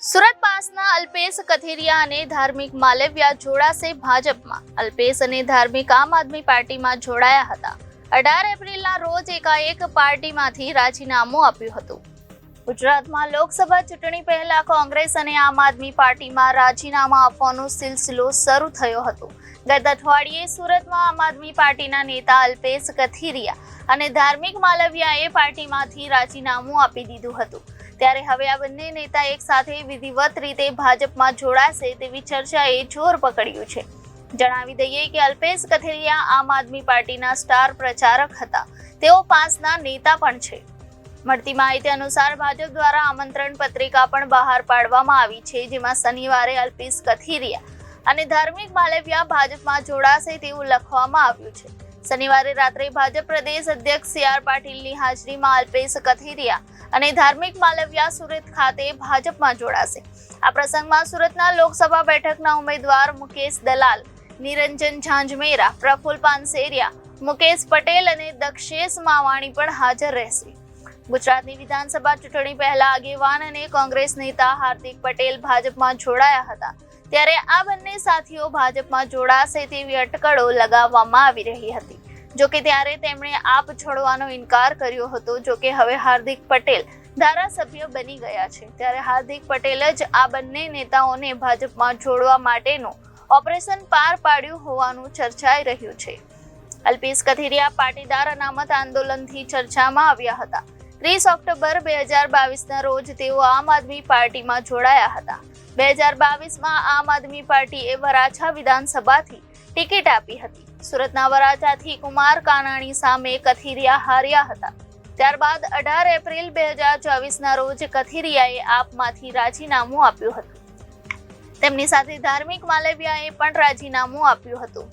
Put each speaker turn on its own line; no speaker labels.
સુરત પાસના અલ્પેશ કથિરિયા અને ધાર્મિક માલવ્યા જોડાશે ભાજપમાં. અલ્પેશ અને ધાર્મિક આમ આદમી પાર્ટીમાં જોડાયા હતા. 18 એપ્રિલના રોજ એકાએક પાર્ટીમાંથી રાજીનામું આપ્યું હતું. ગુજરાતમાં લોકસભા ચૂંટણી પહેલા કોંગ્રેસ અને આમ આદમી પાર્ટીમાં રાજીનામા આપવાનો સિલસિલો શરૂ થયો હતો. ગત અઠવાડિયે સુરતમાં આમ આદમી પાર્ટીના નેતા અલ્પેશ કથિરિયા અને ધાર્મિક માલવ્યાએ પાર્ટીમાંથી રાજીનામું આપી દીધું હતું. ત્યારે હવે આ બંને નેતા એક સાથે વિધિવત રીતે ભાજપમાં જોડાશે તેવી ચર્ચાએ જોર પકડ્યું છે. જણાવી દઈએ કે અલ્પેશ કથિરિયા આમ આદમી પાર્ટીના સ્ટાર પ્રચારક હતા. તેઓ પાસના નેતા પણ છે. મળતી માહિતી અનુસાર ભાજપ દ્વારા આમંત્રણ પત્રિકા પણ બહાર પાડવામાં આવી છે, જેમાં શનિવારે અલ્પેશ કથિરિયા અને ધાર્મિક માલવ્યા ભાજપમાં જોડાશે તેવું લખવામાં આવ્યું છે. શનિવારે રાત્રે ભાજપ પ્રદેશ અધ્યક્ષ સી.આર. પાટીલની હાજરીમાં અલ્પેશ કથિરિયા અને ધાર્મિક માલવ્યા સુરત ખાતે ભાજપમાં જોડાશે. આ પ્રસંગમાં સુરતના લોકસભા બેઠકના ઉમેદવાર મુકેશ દલાલ, નિરંજન ઝાંઝમેરા, પ્રફુલ્લ પાનસેરિયા, મુકેશ પટેલ અને દક્ષેશ માવાણી પણ હાજર રહેશે. ગુજરાતની વિધાનસભા ચૂંટણી પહેલા આગેવાન અને કોંગ્રેસ નેતા હાર્દિક પટેલ ભાજપમાં જોડાયા હતા. ત્યારે આ બંને સાથીઓ ભાજપમાં જોડાશે તેવી અટકળો લગાવવામાં આવી રહી હતી. જોકે ત્યારે તેમણે આપ છોડવાનો ઇનકાર કર્યો હતો. જોકે હવે હાર્દિક પટેલ ધારાસભ્ય બની ગયા છે. ત્યારે હાર્દિક પટેલ જ આ બંને નેતાઓને ભાજપમાં જોડવા માટેનું ઓપરેશન પાર પાડ્યું હોવાનું ચર્ચાઈ રહ્યું છે. અલ્પેશ કથિરિયા પાટીદાર અનામત આંદોલનથી ચર્ચામાં આવ્યા હતા. 30 ઓક્ટોબર 2022ના રોજ તેઓ આમ આદમી પાર્ટીમાં જોડાયા હતા. 2022માં આમ આદમી પાર્ટીએ વરાછા વિધાનસભાથી ટિકિટ આપી હતી. સુરતના વરાછાથી કુમાર કાનાણી સામે કથિરિયા હાર્યા હતા. ત્યારબાદ 18 એપ્રિલ 2024ના રોજ કથિરિયાએ આપમાંથી રાજીનામું આપ્યું હતું. તેમની સાથે ધાર્મિક માલવ્યાએ પણ રાજીનામું આપ્યું હતું.